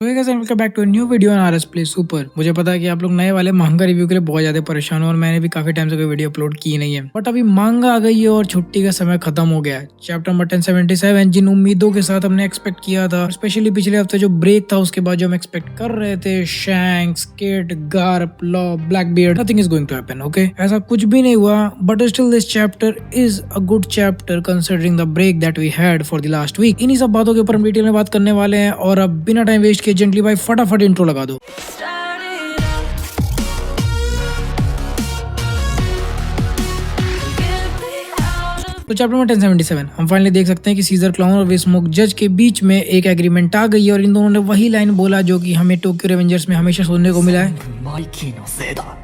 Welcome back to new video on RS play super. मुझे पता है कि आप लोग नए वाले मांगा रिव्यू के लिए बहुत ज्यादा परेशान हो और मैंने भी काफी टाइम से कोई वीडियो अपलोड की नहीं है, बट अभी मांगा आ गई है और छुट्टी का समय खत्म हो गया है। चैप्टर नंबर 1077 जिन उम्मीदों के साथ हमने एक्सपेक्ट किया था, स्पेशली पिछले हफ्ते जो ब्रेक था उसके बाद जो हम एक्सपेक्ट कर रहे थे, Shanks, Kid, Garp, Law, Blackbeard, nothing is going to happen. Okay, ऐसा कुछ भी नहीं हुआ, but still this chapter is a good chapter considering the break that we had for the last week. इन्हीं सब बातों के ऊपर हम डिटेल में बात करने वाले हैं और अब बिना टाइम वेस्ट किए जेंटली भाई फटाफट इंट्रो लगा दो। तो चैप्टर नंबर 1077 हम फाइनली देख सकते हैं कि सीजर क्लाउन और विस्मोक जज के बीच में एक एग्रीमेंट आ गई है और इन दोनों ने वही लाइन बोला जो कि हमें टोक्यो रेवेंजर्स में हमेशा सुनने को मिला है,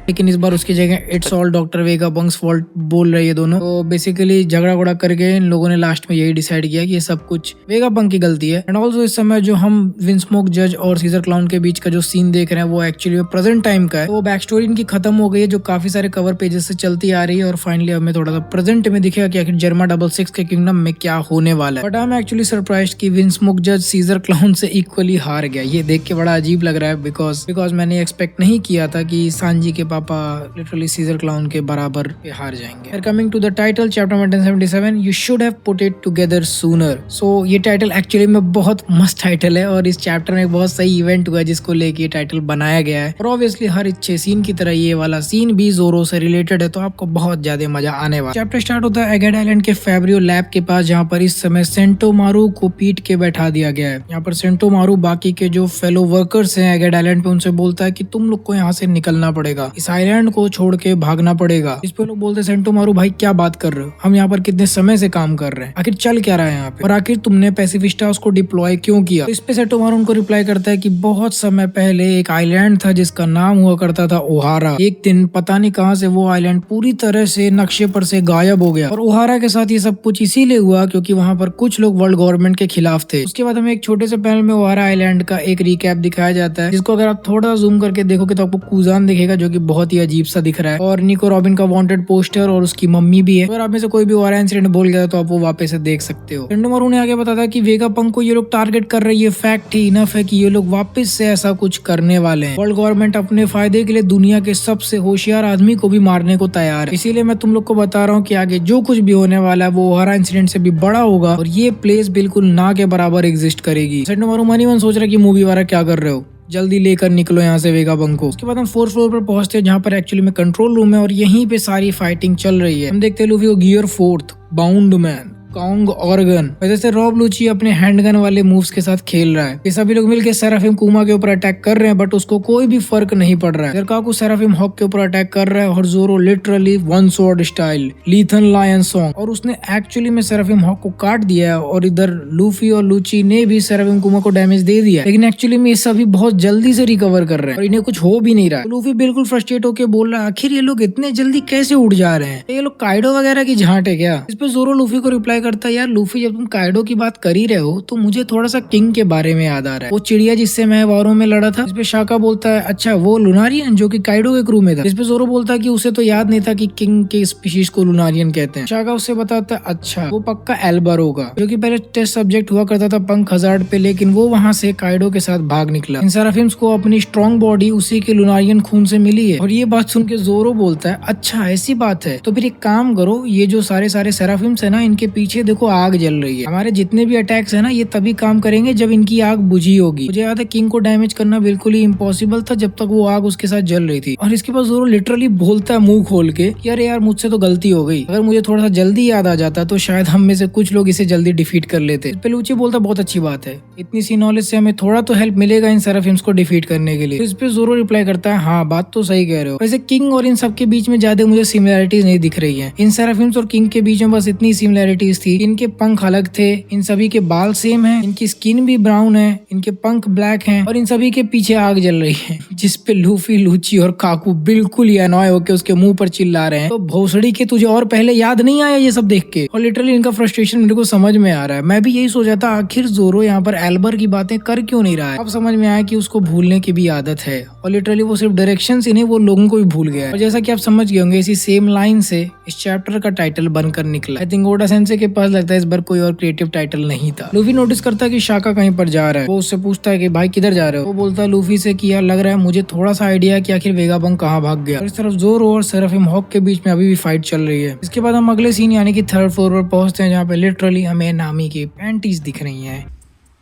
लेकिन इस बार उसकी जगह इट्स ऑल डॉक्टर वेगापंक्स फॉल्ट बोल रहे हैं दोनों। तो बेसिकली झगड़ा गुड़ा करके इन लोगों ने लास्ट में यही डिसाइड किया कि ये सब कुछ वेगापंक की गलती है। एंड ऑल्सो इस समय जो हम विंस्मोक जज और सीजर क्लाउन के बीच का जो सीन देख रहे हैं वो एक्चुअली प्रेजेंट टाइम का है। वो बैक स्टोरी इनकी खत्म हो गई है जो काफी सारे कवर पेजेस से चलती आ रही है और फाइनली हमें थोड़ा सा प्रेजेंट में दिखेगा कि आखिर जर्मा 66 के किंगडम में क्या होने वाला है। But I am actually surprised कि विंस्मोक जज सीजर क्लाउन से इक्वली हार गया। ये देख के बड़ा अजीब लग रहा है बिकॉज मैंने एक्सपेक्ट नहीं किया था कि सांजी के पापा लिटरली सीजर क्लाउन के बराबर पे हार जाएंगे। Coming to the title chapter 1077 you should have put it together sooner. So ये टाइटल एक्चुअली में बहुत मस्त टाइटल है और इस चैप्टर में एक बहुत सही इवेंट हुआ जिसको लेके ये टाइटल बनाया गया है और ऑब्वियसली हर अच्छे सीन की तरह ये वाला सीन भी जोरो से रिलेटेड है, तो आपको बहुत ज्यादा मजा आने वाला। चैप्टर स्टार्ट होता है एगेड आइलैंड के फैब्रियो लैब के पास जहाँ पर इस समय सेंटोमारू को पीट के बैठा दिया गया है। यहाँ पर सेंटोमारू बाकी के जो फेलो वर्कर्स हैं एगेड आइलैंड पे उनसे बोलता है कि तुम लोग को यहाँ से निकलना पड़ेगा, इस आइलैंड को छोड़ के भागना पड़ेगा। इस पे लोग बोलते हैं सेंटोमारू भाई क्या बात कर रहे हो, हम यहाँ पर कितने समय से काम कर रहे हैं, आखिर चल क्या रहा है यहाँ पे और आखिर तुमने पैसिफिस्टा उसको डिप्लॉय क्यों किया। तो इस पे सेंटोमारू उनको रिप्लाई करता है कि बहुत समय पहले एक आइलैंड था जिसका नाम हुआ करता था ओहारा। एक दिन पता नहीं कहाँ से वो आइलैंड पूरी तरह से नक्शे पर से गायब हो गया और ओहारा के साथ ये सब कुछ इसीलिए हुआ क्योंकि वहाँ पर कुछ लोग वर्ल्ड गवर्नमेंट के खिलाफ थे। उसके बाद हमें एक छोटे से पैनल में ओहारा आइलैंड का एक रिकैप दिखाया जाता है जिसको अगर आप थोड़ा जूम करके देखोगे तो आपको कूजान दिखेगा जो कि बहुत ही अजीब सा दिख रहा है और निको रॉबिन का वांटेड पोस्टर और उसकी मम्मी भी है। अगर आप में से कोई भी ओहारा इंसिडेंट बोल गया तो आप वो वापस से देख सकते हो। सेंटोमारू ने आगे बताया कि वेगापंक को ये लोग टारगेट कर रहे हैं, ये फैक्ट ही इनफ है कि ये लोग वापस से ऐसा कुछ करने वाले हैं। वर्ल्ड गवर्नमेंट अपने फायदे के लिए दुनिया के सबसे होशियार आदमी को भी मारने को तैयार है, इसीलिए मैं तुम लोग को बता रहा हूँ कि आगे जो कुछ भी होने वाला है वो ओहारा इंसिडेंट से भी बड़ा होगा और ये प्लेस बिल्कुल ना के बराबर एग्जिस्ट करेगी। सेंटोमारू मनी मन सोच रहा है कि मूवी वाला क्या कर रहे हो, जल्दी लेकर निकलो यहाँ से वेगापंक को। उसके बाद हम 4th फ्लोर पर पहुंचते हैं जहाँ पर एक्चुअली में कंट्रोल रूम है और यहीं पे सारी फाइटिंग चल रही है। हम देखते हैं लूफी को gear 4th bound man Kong organ वजह से रॉब लूची अपने हैंडगन वाले मूव्स के साथ खेल रहा है। ये सभी लोग मिलकर सेराफिम कुमा के ऊपर अटैक कर रहे हैं बट उसको कोई भी फर्क नहीं पड़ रहा है। जरकाकू सेराफिम हॉक के ऊपर अटैक कर रहा है और Zoro literally one sword style लीथन लायन सॉन्ग और उसने एक्चुअली में सेराफिम हॉक को काट दिया है और इधर लूफी और लूची ने भी सेराफिम कुमा को डैमेज दे दिया, लेकिन एक्चुअली में ये सभी बहुत जल्दी से रिकवर कर रहे हैं और इन्हें कुछ हो भी नहीं रहा है। लूफी बिल्कुल फ्रस्ट्रेट होकर बोल रहा है आखिर ये लोग इतने जल्दी कैसे उड़ जा रहे हैं, ये लोग काइडो वगैरह की झांट है क्या। इस पे जोरो लूफी को रिप्लाई करता है यार लूफी जब तुम काइडो की बात कर ही रहे हो तो मुझे थोड़ा सा किंग के बारे में याद आ रहा है, वो चिड़िया जिससे मैं वारों में लड़ा था। इस पे शाका बोलता है अच्छा वो लुनारियन जो कि काइडो के क्रू में था। इस पे जोरो बोलता है कि उसे तो याद नहीं था कि किंग के स्पीशीज को लुनारियन कहते हैं। शाका उससे बताता है अच्छा वो पक्का एल्बर होगा जो कि पहले टेस्ट सब्जेक्ट हुआ करता था पंख हजार्ड पे, लेकिन वो वहाँ से काइडो के साथ भाग निकला। इन सेराफिम्स को अपनी स्ट्रॉन्ग बॉडी उसी के लुनारियन खून से मिली है और ये बात सुन के जोरो बोलता है अच्छा ऐसी बात है तो फिर एक काम करो, ये जो सारे सेराफिम्स है ना इनके पीछे देखो आग जल रही है, हमारे जितने भी अटैक्स है ना ये तभी काम करेंगे जब इनकी आग बुझी होगी। मुझे याद है किंग को डैमेज करना बिल्कुल ही इम्पॉसिबल था जब तक वो आग उसके साथ जल रही थी। और इसके बाद जोरो लिटरली बोलता है मुंह खोल के यार मुझसे तो गलती हो गई, अगर मुझे थोड़ा सा जल्दी याद आ जाता तो शायद हम में से कुछ लोग इसे जल्दी डिफीट कर लेते। पेलूची बोलता बहुत अच्छी बात है, इतनी सी नॉलेज से हमें थोड़ा तो हेल्प मिलेगा इन सेराफिम्स को डिफीट करने के लिए। इस पे जोरो रिप्लाई करता है हाँ बात तो सही कह रहे हो, वैसे किंग और इन सब के बीच में ज्यादा मुझे सिमिलैरिटीज नहीं दिख रही है। इन सेराफिम्स और किंग के बीच में बस इतनी सिमिलैरिटीज थी, इनके पंख अलग थे, इन सभी के बाल सेम है, इनकी स्किन भी ब्राउन है, इनके पंख ब्लैक हैं और इन सभी के पीछे आग जल रही है जिस पे लूफी लूची और काकू बिल्कुल ही अनॉय होके उसके मुंह पर चिल्ला रहे हैं। तो भोसड़ी के तुझे और पहले याद नहीं आया ये सब देख के। और लिटरली इनका फ्रस्ट्रेशन मेरे को समझ में आ रहा है। मैं भी यही सोचा था आखिर जोरो यहाँ पर एल्बर की बातें कर क्यों नहीं रहा है। अब समझ में आया कि उसको भूलने की भी आदत है और लिटरली वो सिर्फ डायरेक्शन ही नहीं वो लोगों को भी भूल गया है। और जैसा कि आप समझ गए होंगे इसी सेम लाइन से इस चैप्टर का टाइटल बनकर निकला। आई थिंक ओडा सेंसे के पास लगता है इस बार कोई और क्रिएटिव टाइटल नहीं था। लूफी नोटिस करता है कि शाका कहीं पर जा रहा है। वो उससे पूछता है कि भाई किधर जा रहे हो। वो बोलता है लूफी से कि यार लग रहा है मुझे थोड़ा सा आइडिया है कि आखिर वेगाबंक कहाँ भाग गया। और इस तरफ जोरो और सेराफिम हॉक के बीच में अभी भी फाइट चल रही है। इसके बाद हम अगले सीन यानी कि 3rd फ्लोर पर पहुंचते हैं, जहाँ पे लिटरली हमें नामी की पैंटीज दिख रही है।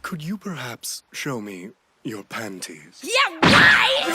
Could you perhaps show me your panties? Yeah, right!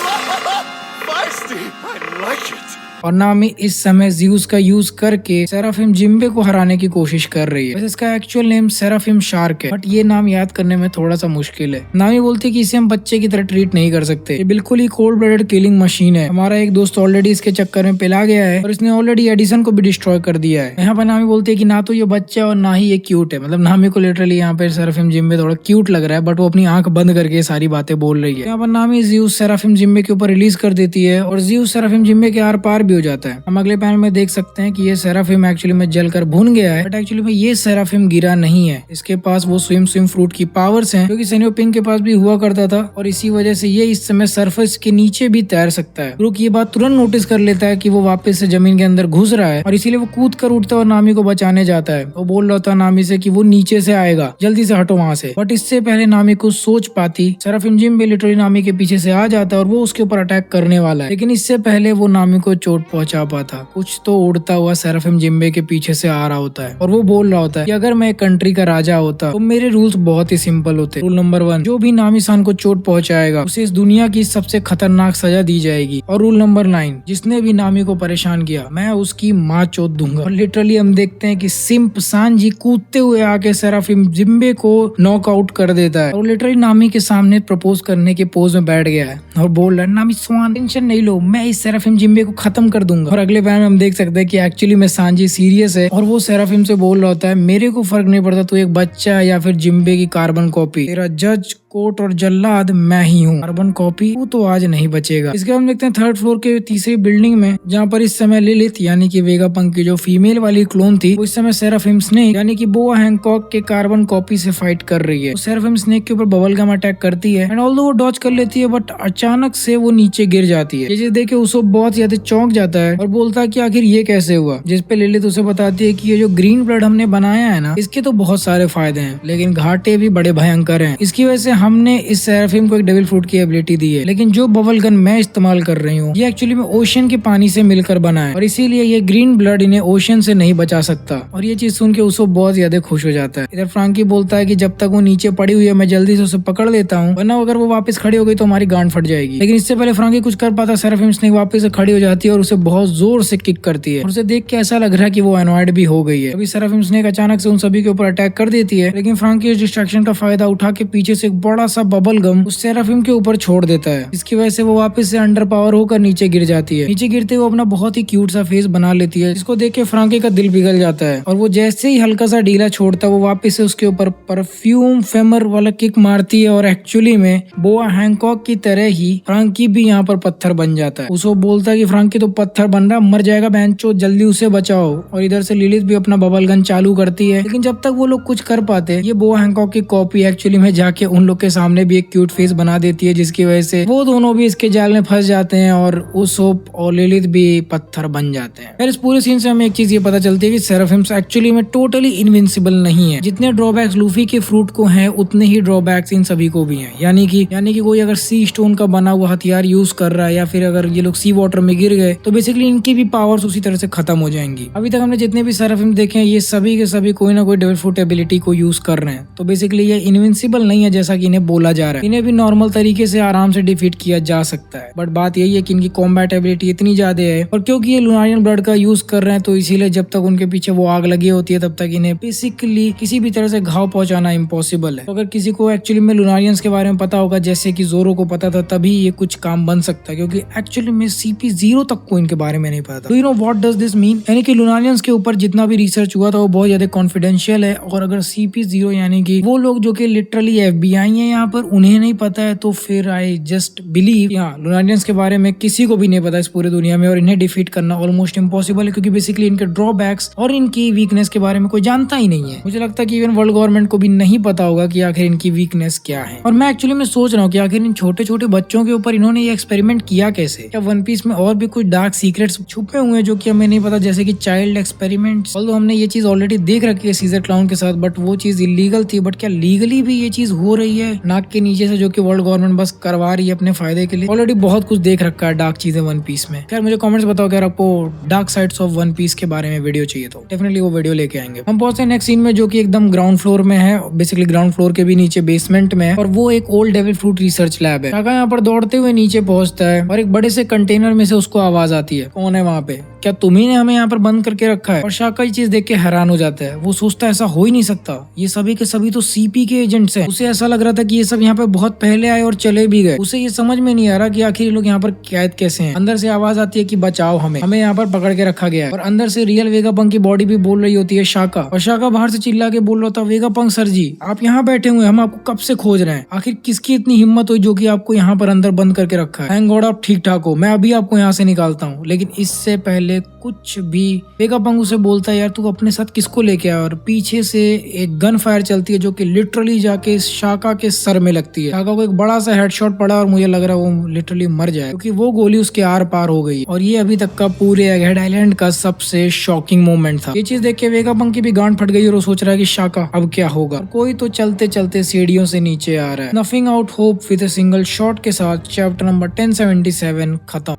Feisty! I like it! और नामी इस समय ज़्यूस का यूज करके सेराफिम जिम्बे को हराने की कोशिश कर रही है। वैसे इसका एक्चुअल नेम सेराफिम शार्क है, बट ये नाम याद करने में थोड़ा सा मुश्किल है। नामी बोलती है कि इसे हम बच्चे की तरह ट्रीट नहीं कर सकते, ये बिल्कुल ही कोल्ड ब्लडेड किलिंग मशीन है। हमारा एक दोस्त ऑलरेडी इसके चक्कर में पिला गया है और इसने ऑलरेडी एडिसन को भी डिस्ट्रॉय कर दिया है। यहाँ पर नामी बोलती है कि ना तो ये बच्चा और ना ही ये क्यूट है। मतलब नामी को लिटरली यहाँ पे सेराफिम जिम्बे थोड़ा क्यूट लग रहा है, बट वो अपनी आंख बंद करके सारी बातें बोल रही है। यहाँ पर नामी ज़्यूस सेराफिम जिम्बे के ऊपर रिलीज कर देती है और ज़्यूस सेराफिम जिम्बे के आर पार भी हो जाता है। हम अगले पैनल में देख सकते हैं कि ये सेराफिम एक्चुअली में जलकर भुन गया है, बट एक्चुअली में ये सेराफिम गिरा नहीं है। इसके पास वो स्विम फ्रूट की पावर्स हैं, जो कि सनियो पिंक के पास भी हुआ करता था, और इसी वजह से ये इस समय सरफेस के नीचे भी तैर सकता है। ब्रूक ये बात तुरंत नोटिस कर लेता है कि वो वापस से जमीन के अंदर घुस रहा है, और इसीलिए वो कूद कर उठता है और नामी को बचाने जाता है। वो बोल रहा था नामी से कि वो नीचे से आएगा, जल्दी से हटो वहाँ से। बट इससे पहले नामी कुछ सोच पाती, सेराफिम जिम्बे लिटरली नामी के पीछे से आ जाता है और वो उसके ऊपर अटैक करने वाला है। लेकिन इससे पहले वो नामी को चोट पहुंचा पाता। कुछ तो उड़ता हुआ सेराफिम जिम्बे के पीछे से आ रहा होता है और वो बोल रहा होता है कि अगर मैं एक कंट्री का राजा होता तो मेरे रूल्स बहुत ही सिंपल होते। रूल नंबर 1, जो भी नामी सान को चोट पहुंचाएगा उसे इस दुनिया की सबसे खतरनाक सजा दी जाएगी। और रूल नंबर 9, जिसने भी नामी को परेशान किया मैं उसकी माँ चोट दूंगा। और लिटरली हम देखते हैं कि सिंप सांजी कूदते हुए आके सेराफिम जिम्बे को नॉकआउट कर देता है और लिटरली नामी के सामने प्रपोज करने के पोज में बैठ गया है और बोल रहा है नामी स्वान टेंशन नहीं लो, मैं इस सेराफिम जिम्बे को खत्म कर दूंगा। और अगले पैनल में हम देख सकते हैं कि एक्चुअली में सांजी सीरियस है और वो सेराफिम से बोल रहा होता है मेरे को फर्क नहीं पड़ता तू एक बच्चा या फिर जिम्बे की कार्बन कॉपी, तेरा जज कोर्ट और जल्लाद मैं ही हूँ, कार्बन कॉपी वो तो आज नहीं बचेगा। इसके बाद हम देखते हैं 3rd फ्लोर के तीसरी बिल्डिंग में, जहाँ पर इस समय लिलिथ यानी कि वेगापंक की जो फीमेल वाली क्लोन थी वो इस समय सेराफिम स्नेक यानी कि बोआ हैंकॉक के कार्बन कॉपी से फाइट कर रही है। तो सेराफिम स्नेक के ऊपर बबल गम अटैक करती है एंड ऑल्दो वो डॉज कर लेती है, बट अचानक से वो नीचे गिर जाती है। ये चीज देख के उसको बहुत ज्यादा चौंक जाता है और बोलता है कि आखिर ये कैसे हुआ, जिस पे लिलिथ उसे बताती है कि ये जो ग्रीन ब्लड हमने बनाया है ना, इसके तो बहुत सारे फायदे हैं लेकिन घाटे भी बड़े भयंकर हैं। इसकी वजह से हमने इस सेराफिम को एक डेविल फ्रूट की एबिलिटी दी है, लेकिन जो बबल गन मैं इस्तेमाल कर रही हूँ ये एक्चुअली में ओशन के पानी से मिलकर बना है और इसीलिए ये ग्रीन ब्लड इन्हें ओशन से नहीं बचा सकता। और ये चीज सुन के उसको बहुत ज्यादा खुश हो जाता है। इधर फ्रांकी बोलता है कि जब तक वो नीचे पड़ी हुई है मैं जल्दी से उसे पकड़ लेता हूँ, वरना अगर वो वापस खड़ी हो गई तो हमारी गांड फट जाएगी। लेकिन इससे पहले फ्रांकी कुछ कर पाता, सेराफिम स्नेक वापस से खड़ी हो जाती है और उसे बहुत जोर से किक करती है और उसे देख के ऐसा लग रहा है कि वो अनॉयड भी हो गई है। अभी सेराफिम स्नेक अचानक से उन सभी के ऊपर अटैक कर देती है, लेकिन फ्रांकी इस डिस्ट्रैक्शन का फायदा उठा के पीछे से एक बड़ा सा बबल गम उस सेराफिम के ऊपर छोड़ देता है, इसकी वजह से वो वापस से अंडर पावर होकर नीचे गिर जाती है। नीचे गिरते हुए अपना बहुत ही क्यूट सा फेस बना लेती है, जिसको देख के फ्रांकी का दिल पिघल जाता है और वो जैसे ही हल्का सा ढीला छोड़ता है वो वापस से उसके ऊपर परफ्यूम फेमर वाला किक मारती है और एक्चुअली में बोआ हैंकॉक की तरह ही फ्रांकी भी यहाँ पर पत्थर बन जाता है। उसको बोलता है कि फ्रांकी तो पत्थर बन रहा, मर जाएगा बेंचो, जल्दी उसे बचाओ। और इधर से लिलिथ भी अपना बबल गन चालू करती है, लेकिन जब तक वो लोग कुछ कर पाते ये बोआ हैंकॉक की कॉपी एक्चुअली में जाके उन लोग के सामने भी एक क्यूट फेस बना देती है, जिसकी वजह से वो दोनों भी इसके जाल में फंस जाते हैं और उसोप और लिलिथ भी पत्थर बन जाते हैं। फिर इस पूरे सीन से हमें एक चीज ये पता चलती है कि सेराफिम्स एक्चुअली में टोटली इनविंसिबल नहीं है। जितने ड्रॉबैक्स लूफी के फ्रूट को हैं उतने ही ड्रॉबैक्स इन सभी को भी हैं। यानी कि कोई अगर सी स्टोन का बना हुआ हथियार यूज कर रहा है या फिर अगर ये लोग सी वाटर में गिर गए तो बेसिकली इनकी भी पावर्स उसी तरह से खत्म हो जाएंगी। अभी तक हमने जितने भी सेराफिम देखे हैं ये सभी के सभी कोई ना कोई डेविल फ्रूट एबिलिटी को यूज कर रहे हैं, तो बेसिकली ये इनविंसिबल नहीं है जैसा कि इन्हें बोला जा रहा है। इन्हें भी नॉर्मल तरीके से आराम से डिफीट किया जा सकता है, बट बात यही है कि इनकी कॉम्बैट एबिलिटी इतनी ज्यादा है और क्योंकि ये लुनारियन ब्लड का यूज कर रहे हैं तो इसीलिए जब तक उनके पीछे वो आग लगी होती है तब तक इन्हें बेसिकली किसी भी तरह से घाव पहुंचाना इम्पॉसिबल है। तो अगर किसी को एक्चुअली में लुनारियंस के बारे में पता होगा जैसे कि जोरो को पता था, तभी ये कुछ काम बन सकता है, क्योंकि एक्चुअली में CP0 तक को इनके बारे में नहीं पता था। Do you know what does this mean? यानी कि लुनारियंस के ऊपर जितना भी रिसर्च हुआ था वो बहुत ज्यादा कॉन्फिडेंशियल है और अगर CP0 यानी कि वो लोग जो कि लिटरली FBI नहीं है यहाँ पर, उन्हें नहीं पता है, तो फिर आई जस्ट बिलीव यहाँ लुनारियंस के बारे में किसी को भी नहीं पता इस पूरी दुनिया में, और इन्हें डिफीट करना ऑलमोस्ट इम्पॉसिबल है, क्योंकि बेसिकली इनके ड्रॉबैक्स और इनकी वीकनेस के बारे में कोई जानता ही नहीं है। मुझे लगता है कि इवन वर्ल्ड गवर्नमेंट को भी नहीं पता होगा कि आखिर इनकी वीकनेस क्या है। और मैं एक्चुअली में सोच रहा हूँ कि आखिर इन छोटे छोटे बच्चों के ऊपर इन्होंने ये एक्सपेरिमेंट किया कैसे। क्या वन पीस में और भी कुछ डार्क सीक्रेट्स छुपे हुए हैं जो कि हमें नहीं पता, जैसे कि चाइल्ड एक्सपेरिमेंट्स। ऑल्दो हमने ये चीज ऑलरेडी देख रखी है सीजर क्लाउन के साथ, बट वो चीज इलीगल थी। बट क्या लीगली भी ये चीज हो रही है नाक के नीचे से, जो कि वर्ल्ड गवर्नमेंट बस करवा रही है अपने फायदे के लिए। ऑलरेडी बहुत कुछ देख रखा है डार्क चीजें वन पीस में। यार मुझे कमेंट्स बताओ अगर आपको dark sides of One Piece के बारे में वीडियो चाहिए तो डेफिनेटली वो वीडियो लेके आएंगे। हम पहुंचते हैं नेक्स्ट सीन में, जो कि एकदम ग्राउंड फ्लोर में है, बेसिकली ग्राउंड फ्लोर के भी नीचे बेसमेंट में है, और वो एक old devil fruit research lab है। शाका यहाँ पर दौड़ते हुए नीचे पहुंचता है और एक बड़े से कंटेनर में से उसको आवाज आती है, कौन है वहाँ पे, क्या तुम्ही ने हमें यहाँ पर बंद करके रखा है। और शाका ये चीज देख के हैरान हो जाता है। वो सोचता है ऐसा हो ही नहीं सकता, ये सभी के सभी तो सीपी के एजेंट्स हैं। उसे ऐसा लग रहा था कि ये सब यहाँ पे बहुत पहले आए और चले भी गए। उसे ये समझ में नहीं आ रहा कि आखिर ये लोग यहाँ पर कैद कैसे हैं। अंदर से आवाज आती है कि बचाओ हमें यहाँ पर पकड़ के रखा गया है। और अंदर से रियल वेगापंक की बॉडी भी बोल रही होती है शाका, और शाका बाहर से चिल्ला के बोल रहा था, वेगापंक सर जी आप यहाँ बैठे हुए, हम आपको कब से खोज रहे हैं। आखिर किसकी इतनी हिम्मत हुई जो कि आपको यहाँ पर अंदर बंद करके रखा है। थैंक गॉड आप ठीक ठाक हो, मैं अभी आपको यहाँ से निकालता हूँ। लेकिन इससे पहले कुछ भी वेगापंक उसे बोलता है, यार तू अपने साथ किसको लेके आया। और पीछे से एक गन फायर चलती है जो कि लिटरली जाके शाका के सर में लगती है। शाका को एक बड़ा सा हेडशॉट पड़ा और मुझे लग रहा है वो लिटरली मर जाए, क्योंकि वो गोली उसके आर पार हो गई। और ये अभी तक का पूरे एगहेड आइलैंड का सबसे शॉकिंग मोमेंट था। ये चीज देख के वेगापंक की भी गांड फट गई और वो सोच रहा है कि शाका अब क्या होगा। कोई तो चलते चलते सीढ़ियों से नीचे आ रहा है। Nothing out hope with a single shot के साथ चैप्टर नंबर 1077 खत्म।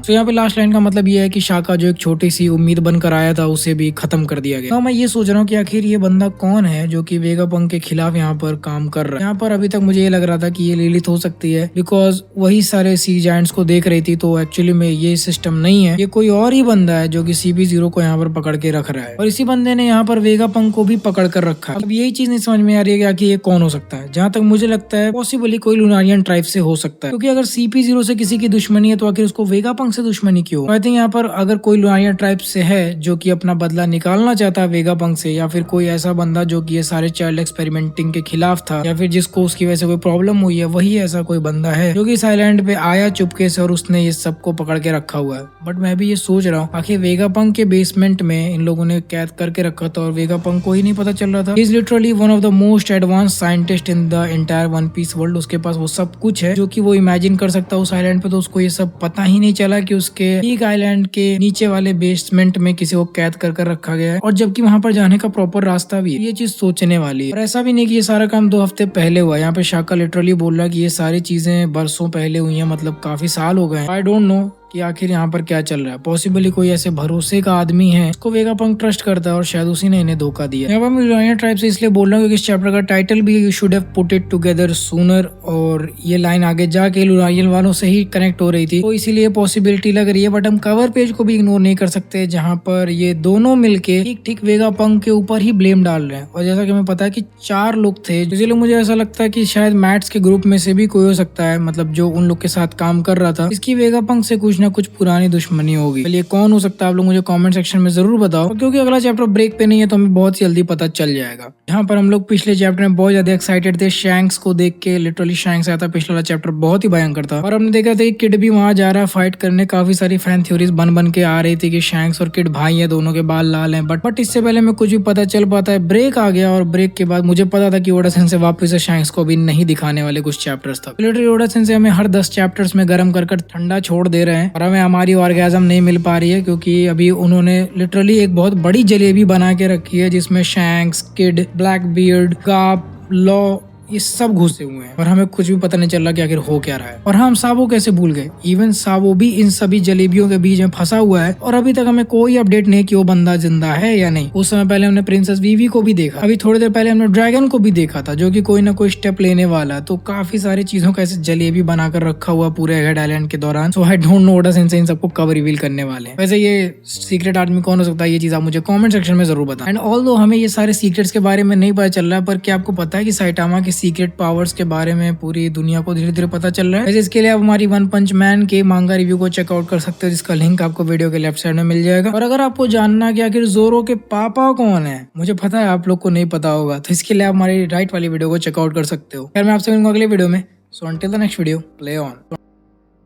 तो यहाँ पे लास्ट लाइन का मतलब ये है कि शाका जो एक छोटी सी उम्मीद बनकर आया था उसे भी खत्म कर दिया गया। तो मैं ये सोच रहा हूँ कि आखिर ये बंदा कौन है जो कि वेगापंक के खिलाफ यहाँ पर काम कर रहा है। यहाँ पर अभी तक मुझे ये लग रहा था कि ये लिलिथ हो सकती है, बिकॉज वही सारे सी जायंट्स को देख रही थी। तो एक्चुअली में ये सिस्टम नहीं है, ये कोई और ही बंदा है जो कि CP0 को यहाँ पर पकड़ के रख रहा है। और इसी बंदे ने यहाँ पर वेगापंक को भी पकड़ कर रखा है। अब यही चीज नहीं समझ में आ रही है कि ये कौन हो सकता है। जहाँ तक मुझे लगता है पॉसिबली कोई लुनारियन ट्राइब से हो सकता है, क्योंकि अगर CP0 से किसी की दुश्मनी है तो आखिर उसको वेगापंक से दुश्मनी क्यों। आई थिंक यहाँ पर अगर कोई लुनारियन ट्राइब से है जो कि अपना बदला निकालना चाहता है वेगापंक से, या फिर कोई ऐसा बंदा जो कि ये सारे चाइल्ड एक्सपेरिमेंटिंग के खिलाफ था, या फिर जिसको उसकी वजह से कोई प्रॉब्लम हुई है, वही ऐसा कोई बंदा है जो कि इस आइलैंड पे आया चुपके से और उसने ये सबको पकड़ के रखा हुआ है। बट मैं भी ये सोच रहा हूँ आखिर वेगापंक के बेसमेंट में इन लोगों ने कैद करके रखा था और वेगापंक को ही नहीं पता चल रहा था। Is literally one of the most advance scientist in the entire One Piece world. उसके पास वो सब कुछ है जो कि वो इमेजिन कर सकता है उस आइलैंड पे, तो उसको ये सब पता ही नहीं चला कि उसके पीक आइलैंड के नीचे वाले बेसमेंट में किसी को कैद कर रखा गया है, और जबकि वहां पर जाने का प्रॉपर रास्ता भी है। ये चीज सोचने वाली है। और ऐसा भी नहीं कि ये सारा काम 2 हफ्ते पहले हुआ। यहाँ पे शाका लिटरली बोल रहा है कि ये सारी चीजें बरसों पहले हुई हैं, मतलब काफी साल हो गए। आई डोंट नो कि आखिर यहाँ पर क्या चल रहा है। पॉसिबली कोई ऐसे भरोसे का आदमी है उसको वेगापंक ट्रस्ट करता है और शायद उसी ने इन्हें धोखा दिया। यहाँ पर मैं लुनारियन ट्राइब से इसलिए बोल रहा हूँ क्योंकि इस चैप्टर का टाइटल भी you should have put it together sooner, और ये लाइन आगे जाके लुनारियन वालों से ही कनेक्ट हो रही थी, तो इसीलिए पॉसिबिलिटी लग रही है। बट हम कवर पेज को भी इग्नोर नहीं कर सकते जहाँ पर ये दोनों मिलके ठीक वेगापंक के ऊपर ही ब्लेम डाल रहे हैं। और जैसा कि हमें पता है कि 4 लोग थे, इसलिए मुझे ऐसा लगता है कि शायद मैट्स के ग्रुप में से भी कोई हो सकता है, मतलब जो उन लोग के साथ काम कर रहा था। इसकी वेगापंक से कुछ ना कुछ पुरानी दुश्मनी होगी। चलिए कौन हो सकता है आप लोग मुझे कमेंट सेक्शन में जरूर बताओ, क्योंकि अगला चैप्टर ब्रेक पे नहीं है तो हमें बहुत जल्दी पता चल जाएगा। यहाँ पर हम लोग पिछले चैप्टर में बहुत ज्यादा एक्साइटेड थे शैंक्स को देख के। लिटरली शैंक्स आया था, पिछला चैप्टर बहुत ही भयंकर था, और हमने देखा था कि किड भी वहां जा रहा है फाइट करने। काफी सारी फैन थ्योरीज बन के आ रही थी कि शैंक्स और किड भाई है, दोनों के बाल लाल हैं। बट इससे पहले में कुछ भी पता चल पाता है। ब्रेक आ गया और ब्रेक के बाद मुझे पता था कि ओडा सेंसे वापस से शैंक्स को भी नहीं दिखाने वाले कुछ चैप्टर्स तक। लिटरली ओडा सेंसे हमें हर 10 चैप्टर्स में गर्म कर ठंडा छोड़ दे रहे हैं, और हमें हमारी ऑर्गेज़म नहीं मिल पा रही है, क्योंकि अभी उन्होंने लिटरली एक बहुत बड़ी जलेबी बना के रखी है जिसमें shanks, kid, black beard, gap, law, ये सब घुसे हुए हैं और हमें कुछ भी पता नहीं चल रहा कि आखिर हो क्या रहा है। और हम साबो कैसे भूल गए, इवन साबो भी इन सभी जलेबियों के बीच में फंसा हुआ है और अभी तक हमें कोई अपडेट नहीं कि वो बंदा जिंदा है या नहीं। उस समय पहले हमने प्रिंसेस वीवी को भी देखा, अभी थोड़ी देर पहले हमने ड्रैगन को भी देखा था जो कि कोई ना कोई स्टेप लेने वाला है। तो काफी सारी चीजों का ऐसे जलेबी बनाकर रखा हुआ पूरे एगहेड आइलैंड के दौरान। So I don't know Oda sensei इन सबको कब रिवील करने वाले हैं। वैसे ये सीक्रेट आदमी कौन हो सकता है, ये चीज आप मुझे कमेंट सेक्शन में जरूर बताएं। एंड ऑल्दो हमें ये सारे सीक्रेट्स के बारे में नहीं पता चल रहा है, पर क्या आपको पता है कि साइटामा के सीक्रेट पावर्स के बारे में पूरी दुनिया को धीरे धीरे पता चल रहा है। वैसे इसके लिए आप हमारी वन पंच मैन के मांगा रिव्यू को चेकआउट कर सकते हो, जिसका लिंक आपको वीडियो के लेफ्ट साइड में मिल जाएगा। और अगर आपको जानना कि आखिर जोरो के पापा कौन है, मुझे पता है आप लोग को नहीं पता होगा, तो इसके लिए आप हमारी राइट वाली वीडियो को चेकआउट कर सकते हो। खैर मैं आपसे मिलूंगा अगले वीडियो में। So until the next video, play on.